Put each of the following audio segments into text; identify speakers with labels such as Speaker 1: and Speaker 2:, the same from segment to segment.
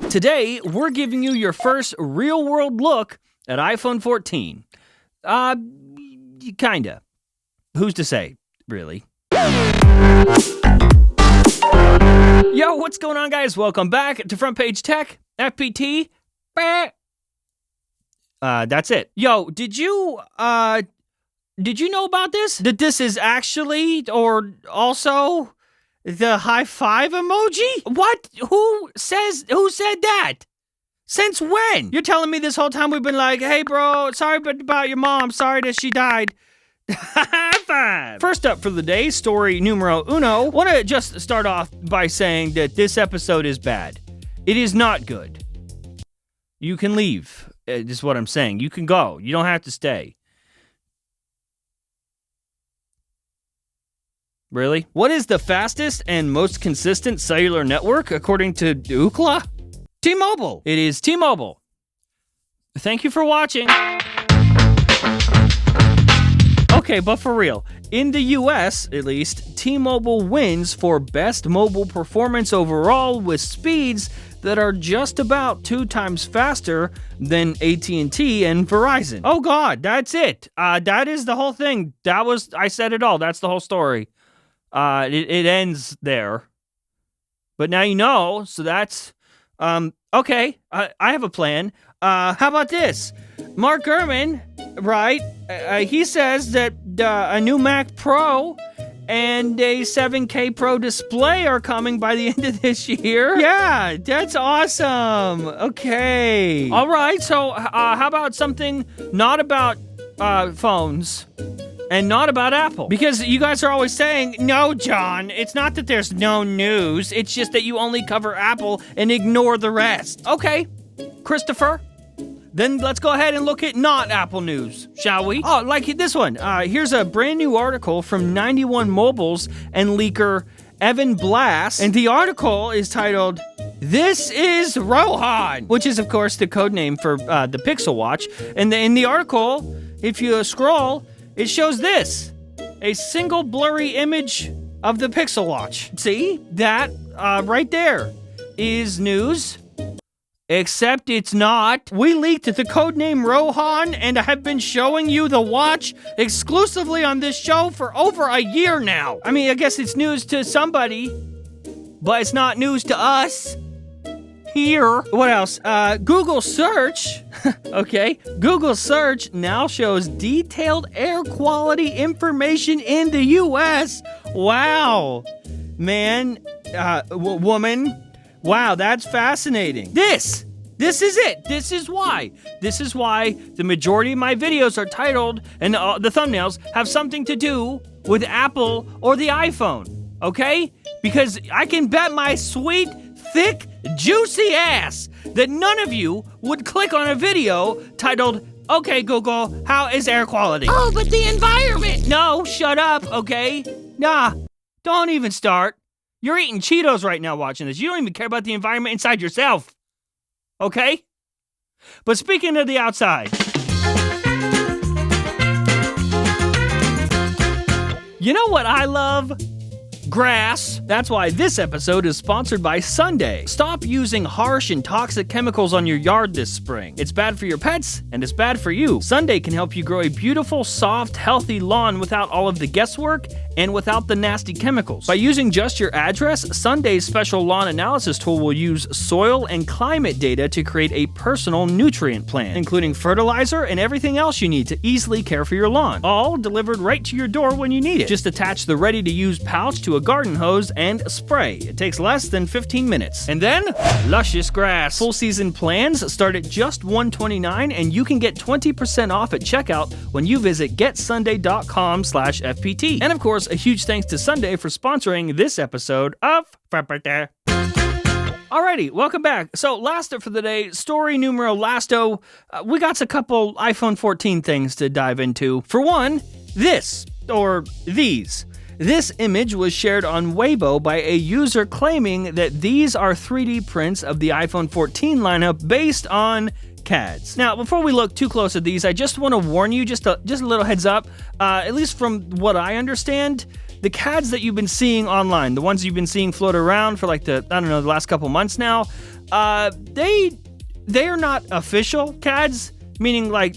Speaker 1: Today, we're giving you your first real-world look at iPhone 14. Kinda. Who's to say, really? Yo, what's going on, guys? Welcome back to Front Page Tech, FPT. That's it. Yo, did you know about this? That this is actually, or also, the high five emoji? What? Who said that? Since when? You're telling me this whole time we've been like, hey bro, sorry about your mom, sorry that she died. High five! First up for the day, story numero uno. Want to just start off by saying that this episode is bad. It is not good. You can leave, is what I'm saying. You can go. You don't have to stay. Really? What is the fastest and most consistent cellular network according to Ookla? T-Mobile. It is T-Mobile. Thank you for watching. Okay, but for real, in the US, at least, T-Mobile wins for best mobile performance overall with speeds that are just about 2 times faster than AT&T and Verizon. Oh God, that's it. That is the whole thing. I said it all. That's the whole story. It ends there. But now you know, so that's, okay, I have a plan. How about this? Mark Gurman, right, he says that a new Mac Pro and a 7K Pro display are coming by the end of this year. Yeah, that's awesome. Okay. All right, so how about something not about phones? And not about Apple. Because you guys are always saying, no, John, it's not that there's no news. It's just that you only cover Apple and ignore the rest. Okay, Christopher. Then let's go ahead and look at not Apple news, shall we? Oh, like this one. Here's a brand new article from 91 Mobiles and leaker Evan Blass. And the article is titled, "This is Rohan," which is, of course, the code name for the Pixel Watch. And in the article, if you scroll, it shows this, a single blurry image of the Pixel Watch. See, that right there is news, except it's not. We leaked the codename Rohan and have been showing you the watch exclusively on this show for over a year now. I mean, I guess it's news to somebody, but it's not news to us. Here. What else? Google search. Okay. Google search now shows detailed air quality information in the US. Wow. Man, woman. Wow, that's fascinating. This is it. This is why the majority of my videos are titled and the thumbnails have something to do with Apple or the iPhone. Okay? Because I can bet my sweet, thick, juicy ass that none of you would click on a video titled, "Okay, Google, how is air quality?" Oh, but the environment! No, shut up, okay? Nah, don't even start. You're eating Cheetos right now watching this. You don't even care about the environment inside yourself. Okay? But speaking of the outside, you know what I love? Grass. That's why this episode is sponsored by Sunday. Stop using harsh and toxic chemicals on your yard this spring. It's bad for your pets, and it's bad for you. Sunday can help you grow a beautiful, soft, healthy lawn without all of the guesswork and without the nasty chemicals. By using just your address, Sunday's special lawn analysis tool will use soil and climate data to create a personal nutrient plan, including fertilizer and everything else you need to easily care for your lawn. All delivered right to your door when you need it. Just attach the ready-to-use pouch to a garden hose and spray. It takes less than 15 minutes. And then, luscious grass. Full season plans start at just $129, and you can get 20% off at checkout when you visit getsunday.com/FPT. And of course, a huge thanks to Sunday for sponsoring this episode of Frapper. Alrighty, welcome back. So last up for the day, story numero lasto. We got a couple iPhone 14 things to dive into. For one, these. This image was shared on Weibo by a user claiming that these are 3D prints of the iPhone 14 lineup based on CADs. Now, before we look too close at these, I just want to warn you, just a little heads up, at least from what I understand, the CADs that you've been seeing online, the ones you've been seeing float around for like the last couple months now, They are not official CADs, meaning like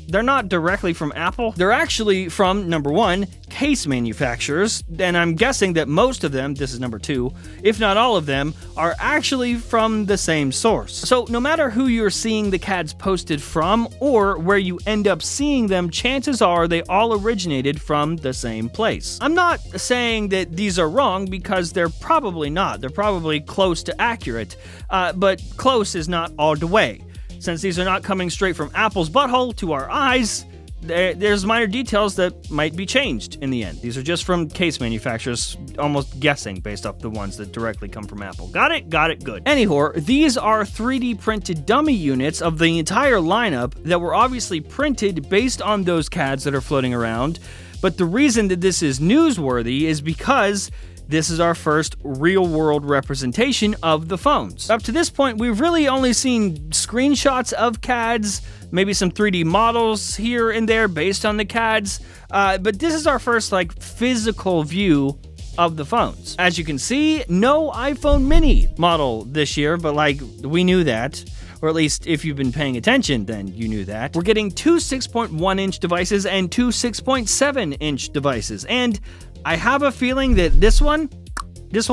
Speaker 1: they're not directly from Apple. They're actually from, number one, case manufacturers, and I'm guessing that most of them, this is number two, if not all of them, are actually from the same source. So no matter who you're seeing the CADs posted from or where you end up seeing them, chances are they all originated from the same place. I'm not saying that these are wrong because they're probably not. They're probably close to accurate, but close is not all the way. Since these are not coming straight from Apple's butthole to our eyes, there's minor details that might be changed in the end. These are just from case manufacturers, almost guessing based off the ones that directly come from Apple. Got it? Got it. Good. Anyhow, these are 3D printed dummy units of the entire lineup that were obviously printed based on those CADs that are floating around. But the reason that this is newsworthy is because this is our first real-world representation of the phones. Up to this point, we've really only seen screenshots of CADs, maybe some 3D models here and there based on the CADs, but this is our first, like, physical view of the phones. As you can see, no iPhone mini model this year, but, like, we knew that. Or at least, if you've been paying attention, then you knew that. We're getting two 6.1-inch devices and two 6.7-inch devices, and I have a feeling that this one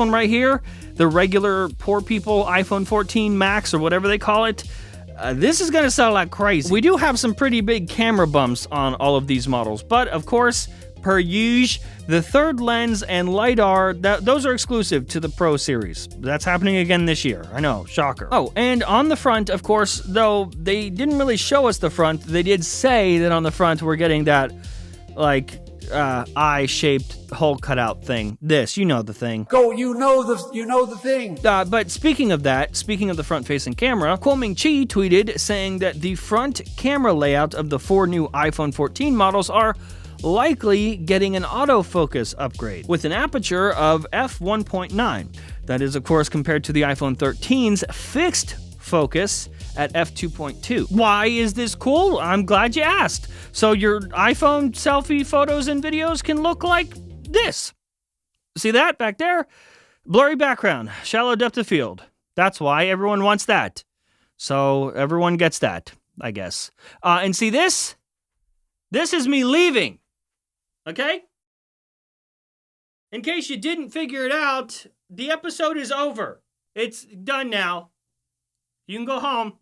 Speaker 1: right here, the regular poor people iPhone 14 Max or whatever they call it, this is going to sell like crazy. We do have some pretty big camera bumps on all of these models, but of course, per usual, the third lens and LiDAR, those are exclusive to the Pro series. That's happening again this year. I know, shocker. Oh, and on the front, of course, though they didn't really show us the front, they did say that on the front we're getting that, like, eye-shaped hole cutout thing. This, you know the thing.
Speaker 2: Go, you know the thing.
Speaker 1: But speaking of that, speaking of the front-facing camera, Kuoming Chi tweeted saying that the front camera layout of the 4 new iPhone 14 models are likely getting an autofocus upgrade with an aperture of f1.9. That is, of course, compared to the iPhone 13's fixed focus at f2.2. Why is this cool? I'm glad you asked. So your iPhone selfie photos and videos can look like this. See that back there? Blurry background, shallow depth of field. That's why everyone wants that. So everyone gets that, I guess. And see this? This is me leaving. Okay? In case you didn't figure it out, the episode is over. It's done now. You can go home.